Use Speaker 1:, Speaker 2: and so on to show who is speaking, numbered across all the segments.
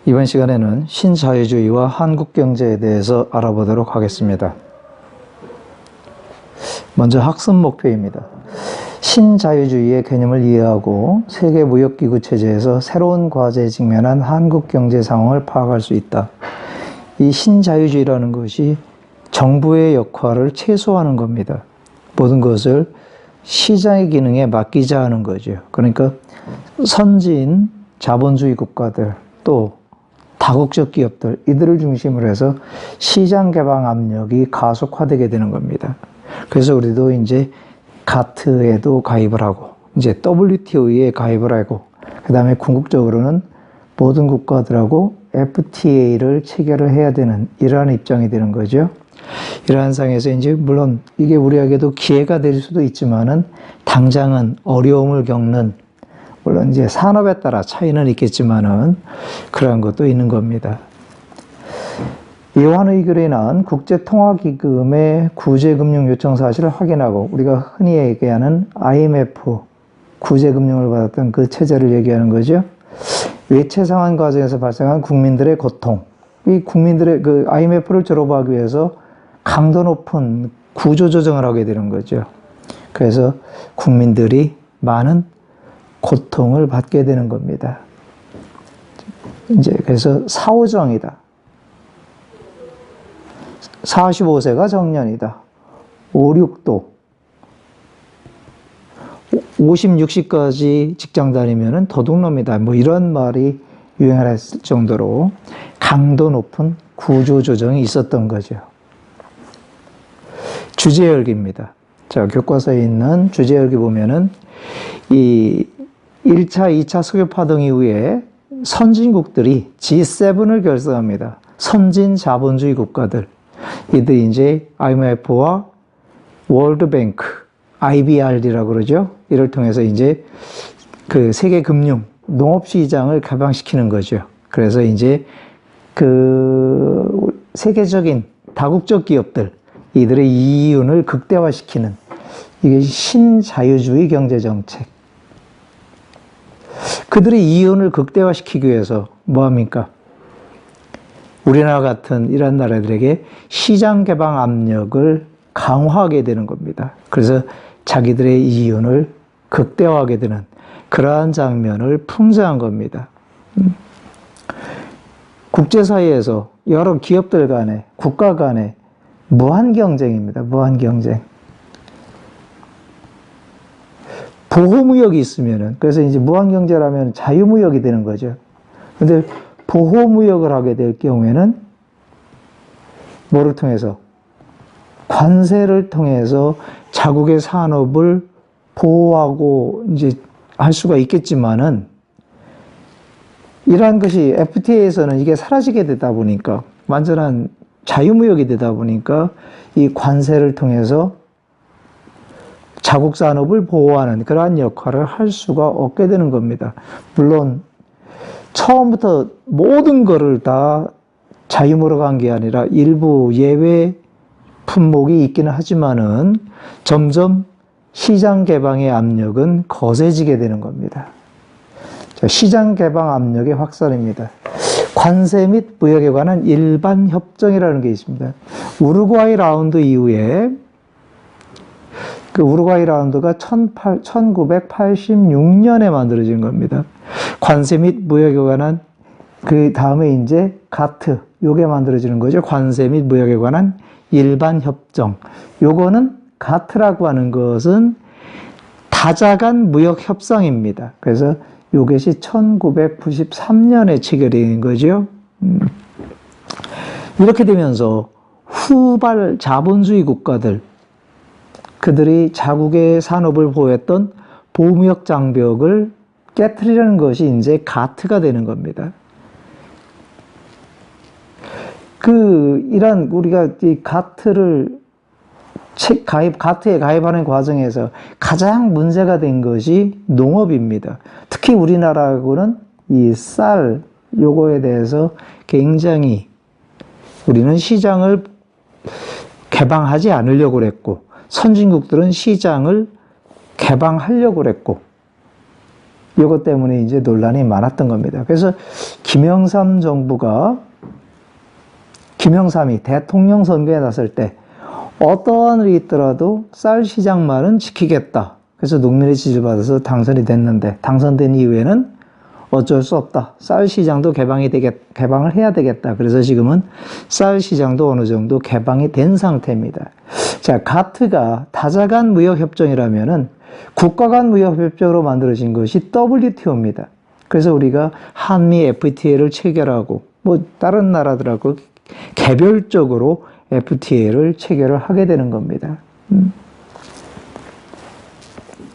Speaker 1: 이번 시간에는 신자유주의와 한국경제에 대해서 알아보도록 하겠습니다. 먼저 학습 목표입니다. 신자유주의의 개념을 이해하고 세계무역기구 체제에서 새로운 과제에 직면한 한국경제 상황을 파악할 수 있다. 이 신자유주의라는 것이 정부의 역할을 최소화하는 겁니다. 모든 것을 시장의 기능에 맡기자 하는 거죠. 그러니까 선진 자본주의 국가들 또 다국적 기업들 이들을 중심으로 해서 시장 개방 압력이 가속화되게 되는 겁니다. 그래서 우리도 이제 가트에도 가입을 하고 이제 WTO에 가입을 하고 그다음에 궁극적으로는 모든 국가들하고 FTA를 체결을 해야 되는 이러한 입장이 되는 거죠. 이러한 상황에서 이제 물론 이게 우리에게도 기회가 될 수도 있지만은 당장은 어려움을 겪는 물론 이제 산업에 따라 차이는 있겠지만은 그러한 것도 있는 겁니다. 이완의결에 인한 국제통화기금의 구제금융 요청 사실을 확인하고 우리가 흔히 얘기하는 IMF 구제금융을 받았던 그 체제를 얘기하는 거죠. 외채 상환 과정에서 발생한 국민들의 고통, 이 국민들의 그 IMF를 졸업하기 위해서 강도 높은 구조조정을 하게 되는 거죠. 그래서 국민들이 많은 고통을 받게 되는 겁니다. 이제 그래서 사후정이다. 45세가 정년이다. 5, 6도. 50, 60까지 직장 다니면은 도둑놈이다. 뭐 이런 말이 유행을 했을 정도로 강도 높은 구조조정이 있었던 거죠. 주제열기입니다. 자, 교과서에 있는 주제열기 보면은 이 1차, 2차 석유파동 이후에 선진국들이 G7을 결성합니다. 선진 자본주의 국가들. 이들이 이제 IMF와 월드뱅크, IBRD라고 그러죠. 이를 통해서 이제 그 세계 금융, 농업 시장을 개방시키는 거죠. 그래서 이제 그 세계적인 다국적 기업들, 이들의 이윤을 극대화시키는 이게 신자유주의 경제정책. 그들의 이윤을 극대화시키기 위해서 뭐합니까? 우리나라 같은 이런 나라들에게 시장 개방 압력을 강화하게 되는 겁니다. 그래서 자기들의 이윤을 극대화하게 되는 그러한 장면을 풍자한 겁니다. 국제사회에서 여러 기업들 간에 국가 간에 무한 경쟁입니다. 무한 경쟁. 보호무역이 있으면은, 그래서 이제 무한경제라면 자유무역이 되는 거죠. 근데 보호무역을 하게 될 경우에는 뭐를 통해서? 관세를 통해서 자국의 산업을 보호하고 이제 할 수가 있겠지만은 이러한 것이 FTA에서는 이게 사라지게 되다 보니까 완전한 자유무역이 되다 보니까 이 관세를 통해서 자국 산업을 보호하는 그러한 역할을 할 수가 없게 되는 겁니다. 물론 처음부터 모든 거를 다 자유무역으로 한 게 아니라 일부 예외 품목이 있기는 하지만은 점점 시장 개방의 압력은 거세지게 되는 겁니다. 자, 시장 개방 압력의 확산입니다. 관세 및 무역에 관한 일반 협정이라는 게 있습니다. 우루과이 라운드 이후에 그 우루과이 라운드가 1986년에 만들어진 겁니다. 관세 및 무역에 관한 그 다음에 이제 가트 요게 만들어지는 거죠. 관세 및 무역에 관한 일반 협정. 요거는 가트라고 하는 것은 다자간 무역 협상입니다. 그래서 요것이 1993년에 체결된 거죠. 이렇게 되면서 후발 자본주의 국가들 그들이 자국의 산업을 보호했던 보호무역 장벽을 깨트리려는 것이 이제 가트가 되는 겁니다. 이런 우리가 이 가트에 가입하는 과정에서 가장 문제가 된 것이 농업입니다. 특히 우리나라하고는 이 쌀 요거에 대해서 굉장히 우리는 시장을 개방하지 않으려고 그랬고 선진국들은 시장을 개방하려고 그랬고 이것 때문에 이제 논란이 많았던 겁니다. 그래서 김영삼이 대통령 선거에 나설 때 어떠한 일이 있더라도 쌀 시장만은 지키겠다. 그래서 농민의 지지를 받아서 당선이 됐는데, 당선된 이후에는 어쩔 수 없다. 쌀 시장도 개방을 해야 되겠다. 그래서 지금은 쌀 시장도 어느 정도 개방이 된 상태입니다. 자, 가트가 다자간 무역협정이라면은 국가 간 무역협정으로 만들어진 것이 WTO입니다. 그래서 우리가 한미 FTA를 체결하고, 뭐, 다른 나라들하고 개별적으로 FTA를 체결을 하게 되는 겁니다.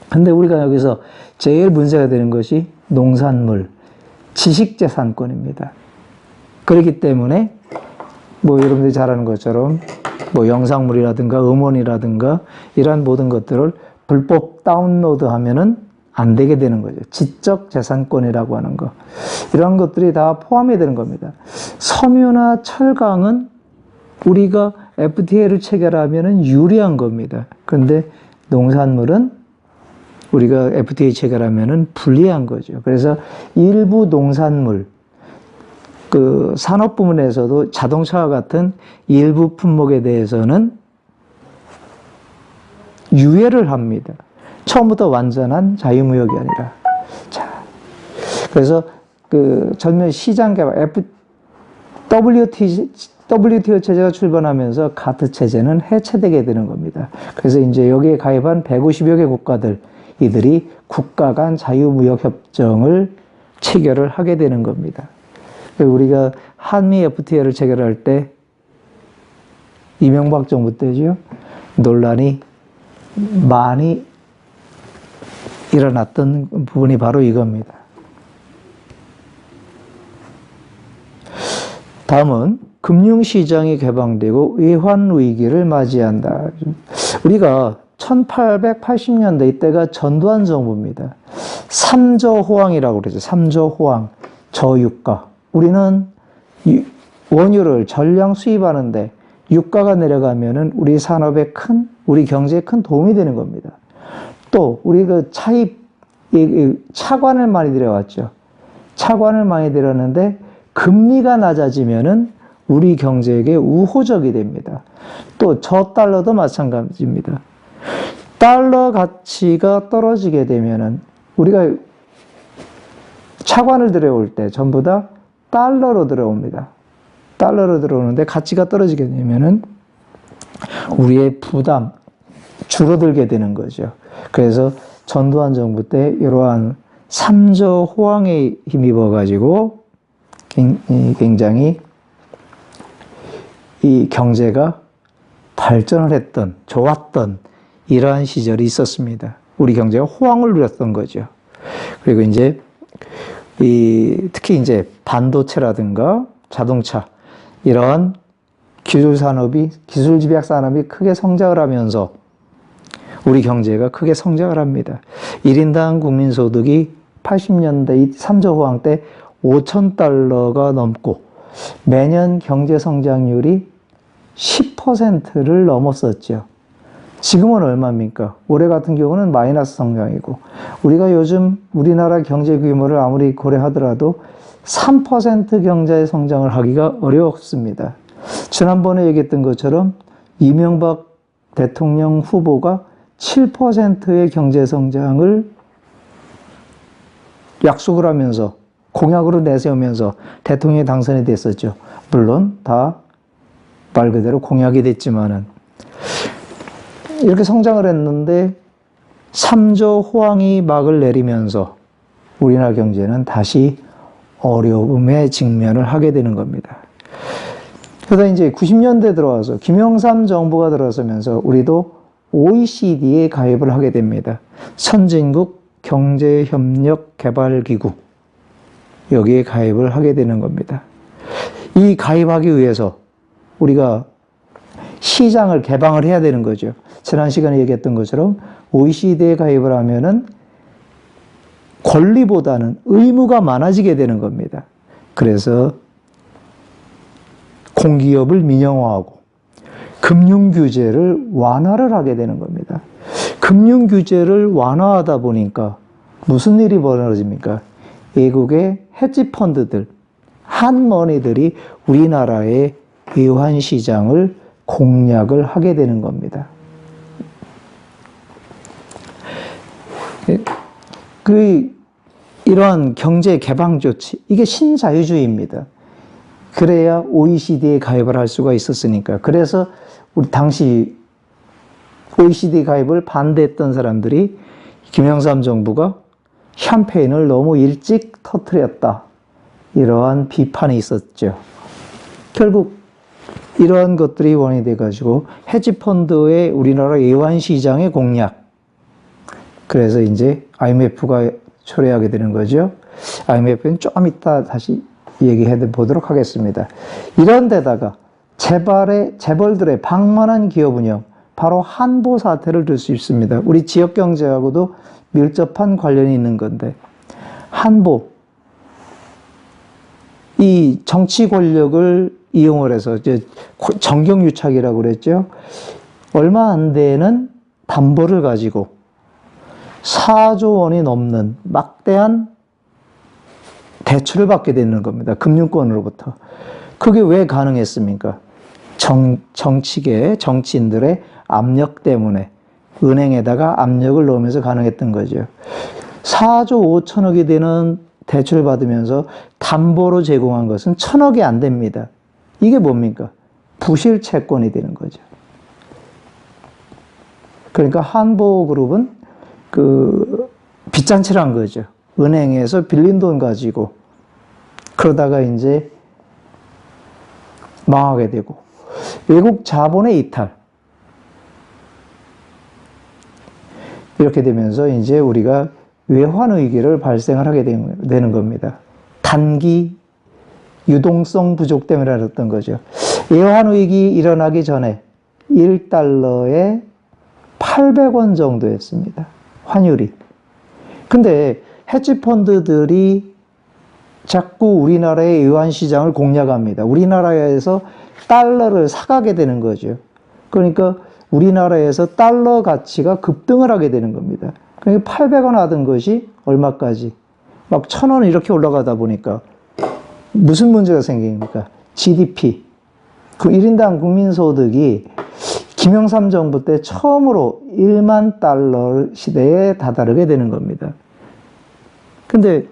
Speaker 1: 근데 우리가 여기서 제일 문제가 되는 것이 농산물, 지식재산권입니다. 그렇기 때문에 뭐 여러분들이 잘 아는 것처럼 뭐 영상물이라든가 음원이라든가 이러한 모든 것들을 불법 다운로드 하면은 안 되게 되는 거죠. 지적 재산권이라고 하는 거. 이런 것들이 다 포함이 되는 겁니다. 섬유나 철강은 우리가 FTA를 체결하면은 유리한 겁니다. 그런데 농산물은 우리가 FTA 체결하면은 불리한 거죠. 그래서 일부 농산물, 그 산업 부문에서도 자동차와 같은 일부 품목에 대해서는 유예를 합니다. 처음부터 완전한 자유무역이 아니라. 자, 그래서 그 전면 시장 개발, WTO 체제가 출범하면서 가트 체제는 해체되게 되는 겁니다. 그래서 이제 여기에 가입한 150여 개 국가들, 이들이 국가 간 자유무역 협정을 체결을 하게 되는 겁니다. 우리가 한미 FTA를 체결할 때 이명박 정부 때죠. 논란이 많이 일어났던 부분이 바로 이겁니다. 다음은 금융시장이 개방되고 외환위기를 맞이한다. 우리가 1880년대 이때가 전두환 정부입니다. 3조 호황이라고 그러죠. 3조 호황, 저유가. 우리는 원유를 전량 수입하는데 유가가 내려가면은 우리 산업에 우리 경제에 큰 도움이 되는 겁니다. 또 우리 그 차관을 많이 들여왔죠. 차관을 많이 들였는데 금리가 낮아지면은 우리 경제에게 우호적이 됩니다. 또 저달러도 마찬가지입니다. 달러 가치가 떨어지게 되면은 우리가 차관을 들여올 때 전부 다 달러로 들어옵니다. 달러로 들어오는데 가치가 떨어지게 되면은 우리의 부담 줄어들게 되는 거죠. 그래서 전두환 정부 때 이러한 3조 호황에 힘입어 가지고 굉장히 이 경제가 발전을 했던, 좋았던 이러한 시절이 있었습니다. 우리 경제가 호황을 누렸던 거죠. 그리고 이제 특히 이제 반도체라든가 자동차 이러한 기술 집약 산업이 크게 성장을 하면서 우리 경제가 크게 성장을 합니다. 1인당 국민소득이 80년대 3조 호황 때 5,000달러가 넘고 매년 경제 성장률이 10%를 넘었었죠. 지금은 얼마입니까? 올해 같은 경우는 마이너스 성장이고, 우리가 요즘 우리나라 경제 규모를 아무리 고려하더라도 3% 경제 성장을 하기가 어렵습니다. 지난번에 얘기했던 것처럼 이명박 대통령 후보가 7%의 경제 성장을 약속을 하면서 공약으로 내세우면서 대통령이 당선이 됐었죠. 물론 다 말 그대로 공약이 됐지만은 이렇게 성장을 했는데 3조 호황이 막을 내리면서 우리나라 경제는 다시 어려움에 직면을 하게 되는 겁니다. 그러다 이제 90년대 들어와서 김영삼 정부가 들어서면서 우리도 OECD에 가입을 하게 됩니다. 선진국 경제협력개발기구, 여기에 가입을 하게 되는 겁니다. 이 가입하기 위해서 우리가 시장을 개방을 해야 되는 거죠. 지난 시간에 얘기했던 것처럼 OECD에 가입을 하면은 권리보다는 의무가 많아지게 되는 겁니다. 그래서 공기업을 민영화하고 금융규제를 완화를 하게 되는 겁니다. 금융규제를 완화하다 보니까 무슨 일이 벌어집니까? 외국의 헤지펀드들, 한머니들이 우리나라의 외환시장을 공략을 하게 되는 겁니다. 이러한 경제 개방 조치, 이게 신자유주의입니다. 그래야 OECD에 가입을 할 수가 있었으니까. 그래서 우리 당시 OECD 가입을 반대했던 사람들이 김영삼 정부가 샴페인을 너무 일찍 터뜨렸다, 이러한 비판이 있었죠. 결국 이러한 것들이 원인이 돼가지고 헤지펀드의 우리나라 외환시장의 공략, 그래서 이제 IMF가 초래하게 되는 거죠. IMF는 좀 이따 다시 얘기해 보도록 하겠습니다. 이런 데다가 재벌들의 방만한 기업 운영, 바로 한보 사태를 들 수 있습니다. 우리 지역 경제하고도 밀접한 관련이 있는 건데, 한보, 이 정치 권력을 이용을 해서 이제 정경유착이라고 그랬죠. 얼마 안 되는 담보를 가지고 4조 원이 넘는 막대한 대출을 받게 되는 겁니다. 금융권으로부터. 그게 왜 가능했습니까? 정치인들의 압력 때문에 은행에다가 압력을 넣으면서 가능했던 거죠. 4조 5천억이 되는 대출을 받으면서 담보로 제공한 것은 1,000억이 안 됩니다. 이게 뭡니까? 부실 채권이 되는 거죠. 그러니까 한보그룹은 빚잔치를 한 거죠. 은행에서 빌린 돈 가지고. 그러다가 이제 망하게 되고. 외국 자본의 이탈. 이렇게 되면서 이제 우리가 외환위기를 발생을 하게 되는 겁니다. 단기 유동성 부족 때문에 일어났던 거죠. 외환위기 일어나기 전에 1달러에 800원 정도였습니다. 환율이. 근데 헤지펀드들이 자꾸 우리나라의 외환시장을 공략합니다. 우리나라에서 달러를 사가게 되는 거죠. 그러니까 우리나라에서 달러 가치가 급등을 하게 되는 겁니다. 그러니까 800원 하던 것이 얼마까지? 막 1,000원 이렇게 올라가다 보니까 무슨 문제가 생깁니까? GDP. 그 1인당 국민소득이 김영삼 정부 때 처음으로 1만 달러 시대에 다다르게 되는 겁니다. 근데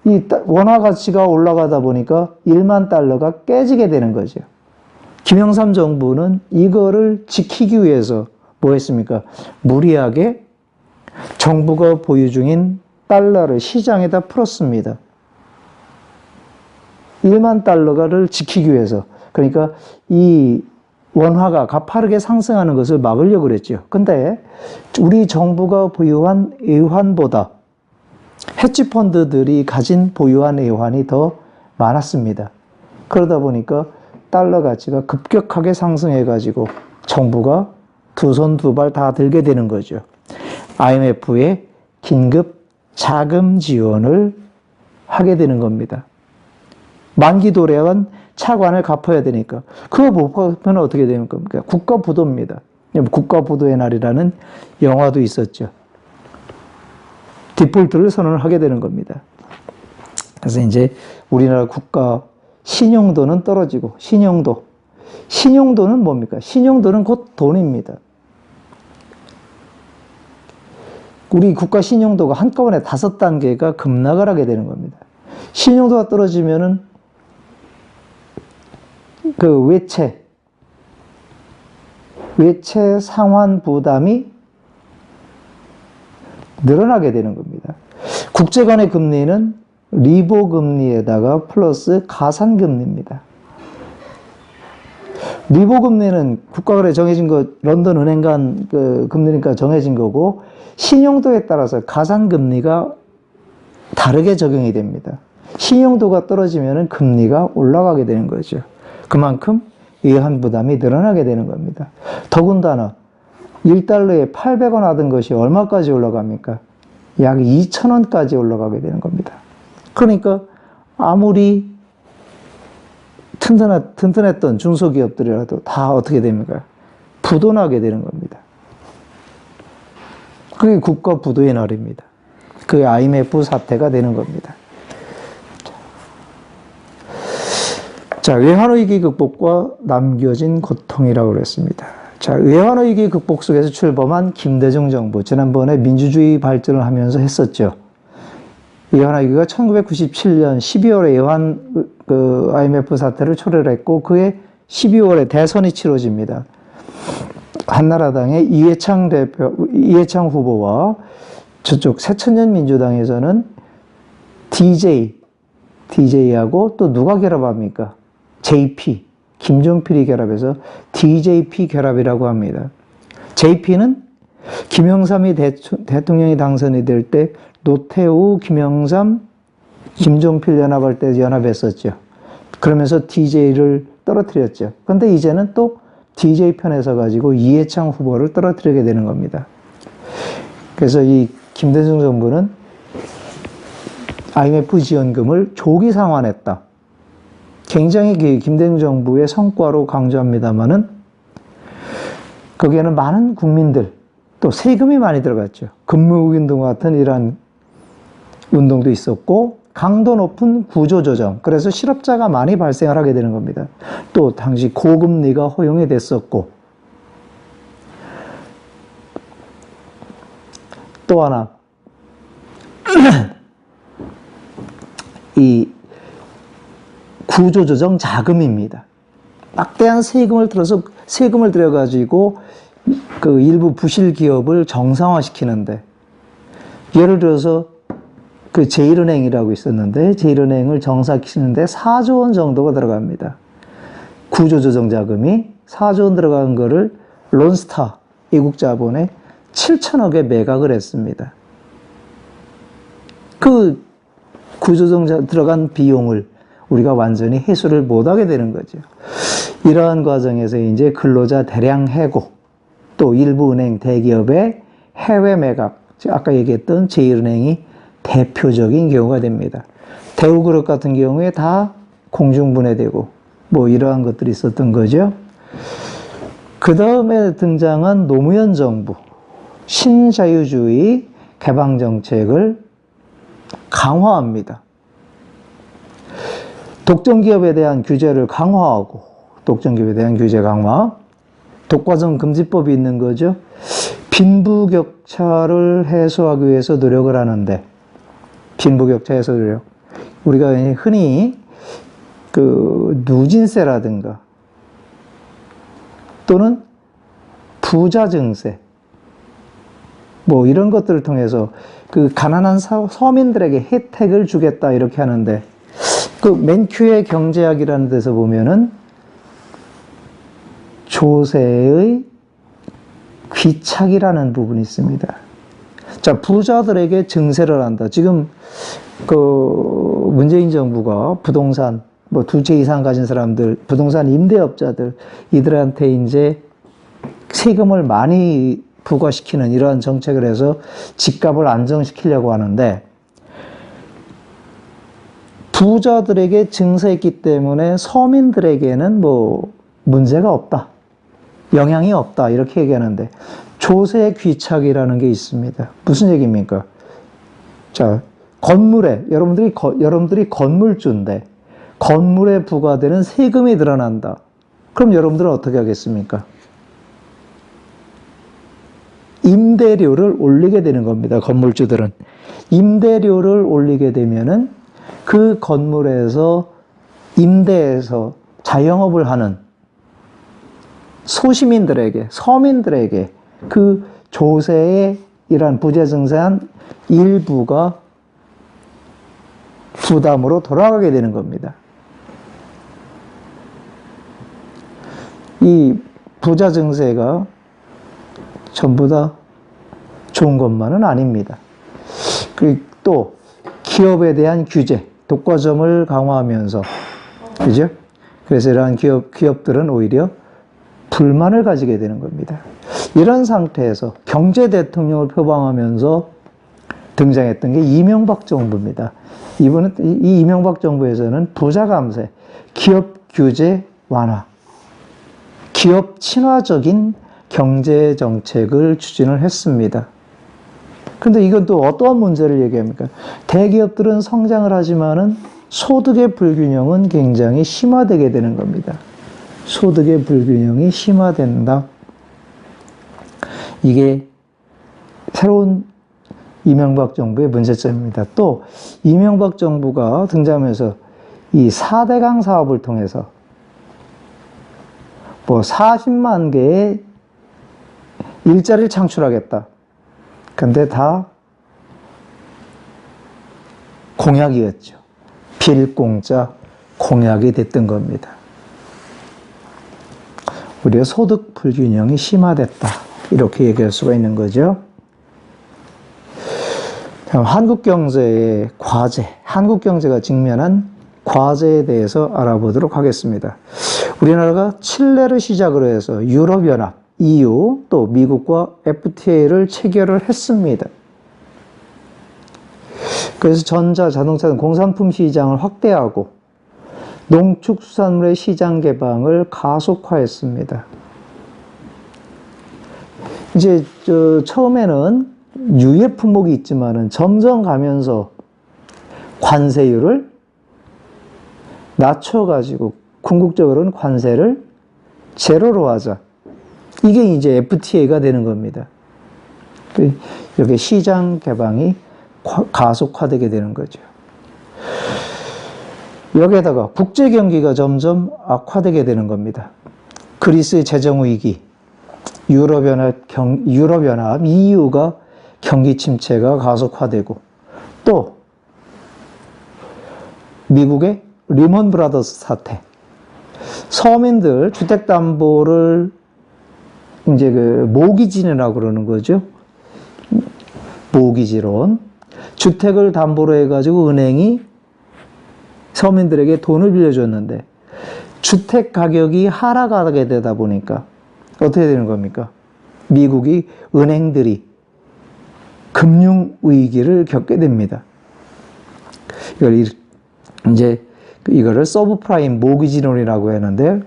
Speaker 1: 이 원화 가치가 올라가다 보니까 1만 달러가 깨지게 되는 거죠. 김영삼 정부는 이거를 지키기 위해서 뭐 했습니까? 무리하게 정부가 보유 중인 달러를 시장에다 풀었습니다. 1만 달러를 지키기 위해서. 그러니까 이 원화가 가파르게 상승하는 것을 막으려고 그랬죠. 근데 우리 정부가 보유한 외환보다 헤지펀드들이 보유한 외환이 더 많았습니다. 그러다 보니까 달러 가치가 급격하게 상승해가지고 정부가 두 손 두 발 다 들게 되는 거죠. IMF의 긴급 자금 지원을 하게 되는 겁니다. 만기 도래한 차관을 갚아야 되니까. 그거 못 갚으면 어떻게 되는 겁니까? 국가부도입니다. 국가부도의 날이라는 영화도 있었죠. 디폴트를 선언을 하게 되는 겁니다. 그래서 이제 우리나라 국가 신용도는 떨어지고, 신용도는 뭡니까? 신용도는 곧 돈입니다. 우리 국가 신용도가 한꺼번에 5단계가 급락을 하게 되는 겁니다. 신용도가 떨어지면은 그 외채 상환 부담이 늘어나게 되는 겁니다. 국제 간의 금리는 리보 금리에다가 플러스 가산 금리입니다. 리보 금리는 국가 간에 정해진 거, 런던 은행 간 그 금리니까 정해진 거고, 신용도에 따라서 가산 금리가 다르게 적용이 됩니다. 신용도가 떨어지면은 금리가 올라가게 되는 거죠. 그만큼 외환 부담이 늘어나게 되는 겁니다. 더군다나 1달러에 800원 하던 것이 얼마까지 올라갑니까? 약 2,000원까지 올라가게 되는 겁니다. 그러니까 아무리 튼튼했던 중소기업들이라도 다 어떻게 됩니까? 부도나게 되는 겁니다. 그게 국가 부도의 날입니다. 그 IMF 사태가 되는 겁니다. 자, 외환위기 극복과 남겨진 고통이라고 그랬습니다. 자, 외환위기 극복 속에서 출범한 김대중 정부, 지난번에 민주주의 발전을 하면서 했었죠. 외환위기가 1997년 12월에 IMF 사태를 초래했고, 그해 12월에 대선이 치러집니다. 한나라당의 이해창 후보와 저쪽 새천년 민주당에서는 DJ하고 또 누가 결합합니까? JP, 김종필이 결합해서 DJP 결합이라고 합니다. JP는 김영삼이 대통령이 당선이 될 때 노태우, 김영삼, 김종필 연합할 때 연합했었죠. 그러면서 DJ를 떨어뜨렸죠. 그런데 이제는 또 DJ 편에 서가지고 이해창 후보를 떨어뜨리게 되는 겁니다. 그래서 이 김대중 정부는 IMF 지원금을 조기 상환했다. 굉장히 김대중 정부의 성과로 강조합니다만은 거기에는 많은 국민들, 또 세금이 많이 들어갔죠. 근무운동 같은 이러한 운동도 있었고, 강도 높은 구조조정, 그래서 실업자가 많이 발생을 하게 되는 겁니다. 또 당시 고금리가 허용이 됐었고, 또 하나 이 구조조정 자금입니다. 막대한 세금을 들여가지고 그 일부 부실 기업을 정상화시키는데, 예를 들어서 그 제1은행이라고 있었는데, 제1은행을 정상화시키는데 4조 원 정도가 들어갑니다. 구조조정 자금이 4조 원 들어간 거를 론스타 외국자본에 7천억에 매각을 했습니다. 그 구조조정 들어간 비용을 우리가 완전히 회수를 못하게 되는 거죠. 이러한 과정에서 이제 근로자 대량 해고, 또 일부 은행 대기업의 해외 매각, 아까 얘기했던 제1은행이 대표적인 경우가 됩니다. 대우그룹 같은 경우에 다 공중분해되고 뭐 이러한 것들이 있었던 거죠. 그 다음에 등장한 노무현 정부, 신자유주의 개방정책을 강화합니다. 독점기업에 대한 규제를 강화하고, 독점기업에 대한 규제 강화, 독과점 금지법이 있는 거죠. 빈부격차를 해소하기 위해서 노력을 하는데, 빈부격차 해소 노력, 우리가 흔히 그 누진세라든가 또는 부자 증세, 뭐 이런 것들을 통해서 그 가난한 서민들에게 혜택을 주겠다 이렇게 하는데, 그 맨큐의 경제학이라는 데서 보면은 조세의 귀착이라는 부분이 있습니다. 자, 부자들에게 증세를 한다. 지금 그 문재인 정부가 부동산 뭐 2채 이상 가진 사람들, 부동산 임대업자들, 이들한테 이제 세금을 많이 부과시키는 이러한 정책을 해서 집값을 안정시키려고 하는데, 부자들에게 증세했기 때문에 서민들에게는 뭐 문제가 없다, 영향이 없다 이렇게 얘기하는데, 조세 귀착이라는 게 있습니다. 무슨 얘기입니까? 자, 건물에 여러분들이 건물주인데 건물에 부과되는 세금이 늘어난다. 그럼 여러분들은 어떻게 하겠습니까? 임대료를 올리게 되는 겁니다. 건물주들은 임대료를 올리게 되면은 그 건물에서 임대해서 자영업을 하는 소시민들에게, 서민들에게 그 조세의 이러한 부재 증세한 일부가 부담으로 돌아가게 되는 겁니다. 이 부자 증세가 전부 다 좋은 것만은 아닙니다. 그리고 또 기업에 대한 규제, 독과점을 강화하면서, 그죠? 그래서 이러한 기업들은 오히려 불만을 가지게 되는 겁니다. 이런 상태에서 경제 대통령을 표방하면서 등장했던 게 이명박 정부입니다. 이 이명박 정부에서는 부자 감세, 기업 규제 완화, 기업 친화적인 경제 정책을 추진을 했습니다. 근데 이건 또 어떠한 문제를 얘기합니까? 대기업들은 성장을 하지만은 소득의 불균형은 굉장히 심화되게 되는 겁니다. 소득의 불균형이 심화된다. 이게 새로운 이명박 정부의 문제점입니다. 또 이명박 정부가 등장하면서 이 4대강 사업을 통해서 뭐 40만 개의 일자리를 창출하겠다. 근데 다 공약이었죠. 필공짜 공약이 됐던 겁니다. 우리가 소득 불균형이 심화됐다. 이렇게 얘기할 수가 있는 거죠. 다음 한국 경제의 과제, 한국 경제가 직면한 과제에 대해서 알아보도록 하겠습니다. 우리나라가 칠레를 시작으로 해서 유럽연합, EU, 또 미국과 FTA를 체결을 했습니다. 그래서 전자, 자동차 등 공산품 시장을 확대하고 농축수산물의 시장 개방을 가속화했습니다. 이제 처음에는 유예 품목이 있지만은 점점 가면서 관세율을 낮춰가지고 궁극적으로는 관세를 제로로 하자. 이게 이제 FTA가 되는 겁니다. 이렇게 시장 개방이 가속화되게 되는 거죠. 여기에다가 국제 경기가 점점 악화되게 되는 겁니다. 그리스의 재정 위기, 유럽연합 EU가 경기 침체가 가속화되고 또 미국의 리먼 브라더스 사태, 서민들 주택담보를 이제 모기지론이라고 그러는 거죠. 모기지론. 주택을 담보로 해가지고 은행이 서민들에게 돈을 빌려줬는데 주택 가격이 하락하게 되다 보니까 어떻게 되는 겁니까? 미국이 은행들이 금융위기를 겪게 됩니다. 이거를 서브프라임 모기지론이라고 하는데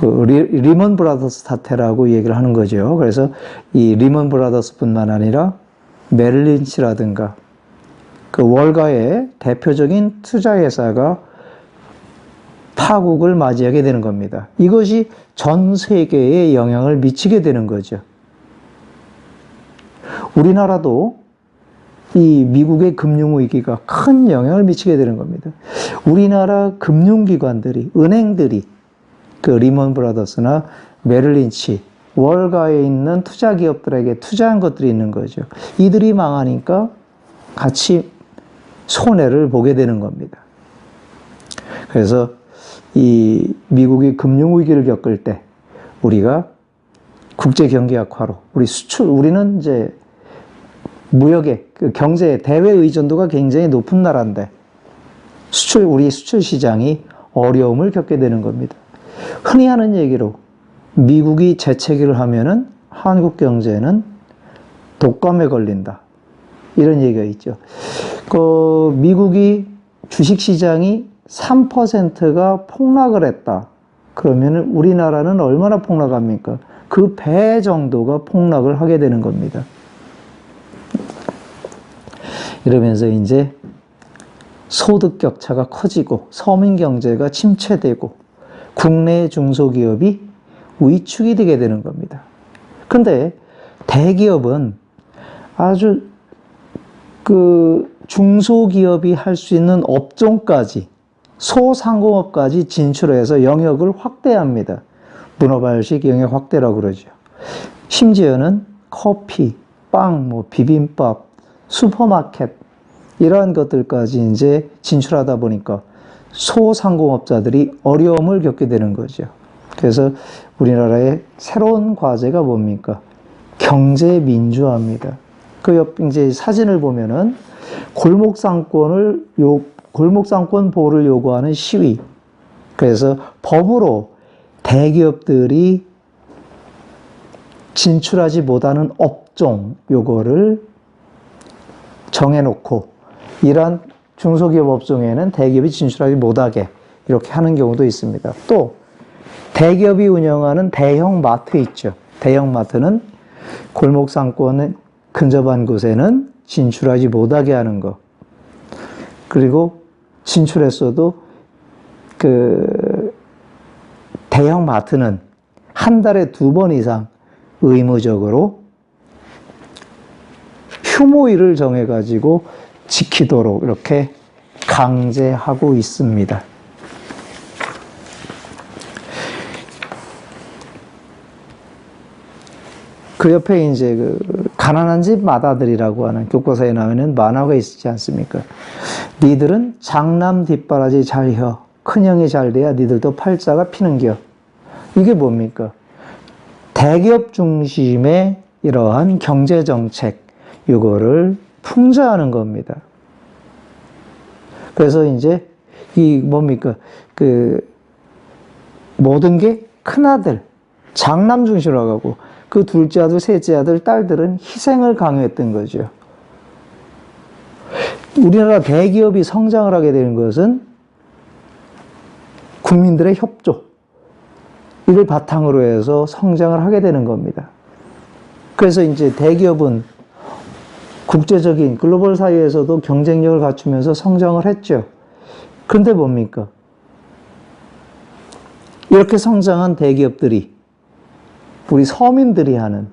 Speaker 1: 리먼 브라더스 사태라고 얘기를 하는 거죠. 그래서 이 리먼 브라더스뿐만 아니라 메릴 린치라든가 그 월가의 대표적인 투자회사가 파국을 맞이하게 되는 겁니다. 이것이 전 세계에 영향을 미치게 되는 거죠. 우리나라도 이 미국의 금융위기가 큰 영향을 미치게 되는 겁니다. 우리나라 금융기관들이, 은행들이 그 리먼 브라더스나 메릴 린치, 월가에 있는 투자기업들에게 투자한 것들이 있는 거죠. 이들이 망하니까 같이 손해를 보게 되는 겁니다. 그래서 이 미국이 금융위기를 겪을 때 우리가 국제경기 악화로 우리는 이제 무역의 그 경제 대외 의존도가 굉장히 높은 나라인데 우리 수출 시장이 어려움을 겪게 되는 겁니다. 흔히 하는 얘기로 미국이 재채기를 하면은 한국 경제는 독감에 걸린다. 이런 얘기가 있죠. 미국이 주식시장이 3%가 폭락을 했다. 그러면은 우리나라는 얼마나 폭락합니까? 그 배 정도가 폭락을 하게 되는 겁니다. 이러면서 이제 소득 격차가 커지고 서민 경제가 침체되고 국내 중소기업이 위축이 되게 되는 겁니다. 근데 대기업은 아주 중소기업이 할 수 있는 업종까지 소상공업까지 진출해서 영역을 확대합니다. 문어발식 영역 확대라고 그러죠. 심지어는 커피, 빵, 비빔밥, 슈퍼마켓 이러한 것들까지 이제 진출하다 보니까 소상공업자들이 어려움을 겪게 되는 거죠. 그래서 우리나라의 새로운 과제가 뭡니까? 경제 민주화입니다. 이제 사진을 보면은 골목상권 보호를 요구하는 시위. 그래서 법으로 대기업들이 진출하지 못하는 업종 요거를 정해놓고 이러한 중소기업 업종에는 대기업이 진출하지 못하게 이렇게 하는 경우도 있습니다. 또 대기업이 운영하는 대형 마트 있죠. 대형 마트는 골목 상권에 근접한 곳에는 진출하지 못하게 하는 것. 그리고 진출했어도 그 대형 마트는 한 달에 2번 이상 의무적으로 휴무일을 정해가지고 지키도록 이렇게 강제하고 있습니다. 그 옆에 이제 그 가난한 집 맏아들이라고 하는 교과서에 나오는 만화가 있지 않습니까? 니들은 장남 뒷바라지 잘 혀. 큰형이 잘 돼야 니들도 팔자가 피는겨. 이게 뭡니까? 대기업 중심의 이러한 경제정책, 이거를 풍자하는 겁니다. 그래서 이제 이 뭡니까? 그 모든 게 큰아들, 장남 중심으로 가고 그 둘째 아들, 셋째 아들, 딸들은 희생을 강요했던 거죠. 우리나라 대기업이 성장을 하게 되는 것은 국민들의 협조, 이를 바탕으로 해서 성장을 하게 되는 겁니다. 그래서 이제 대기업은 국제적인 글로벌 사회에서도 경쟁력을 갖추면서 성장을 했죠. 그런데 뭡니까? 이렇게 성장한 대기업들이 우리 서민들이 하는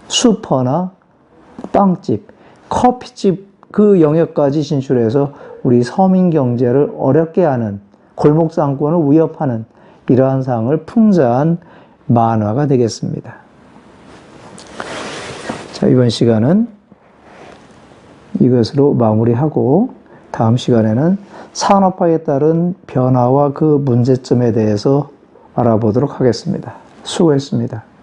Speaker 1: 슈퍼나 빵집, 커피집 그 영역까지 진출해서 우리 서민 경제를 어렵게 하는, 골목 상권을 위협하는 이러한 상황을 풍자한 만화가 되겠습니다. 자, 이번 시간은 이것으로 마무리하고 다음 시간에는 산업화에 따른 변화와 그 문제점에 대해서 알아보도록 하겠습니다. 수고했습니다.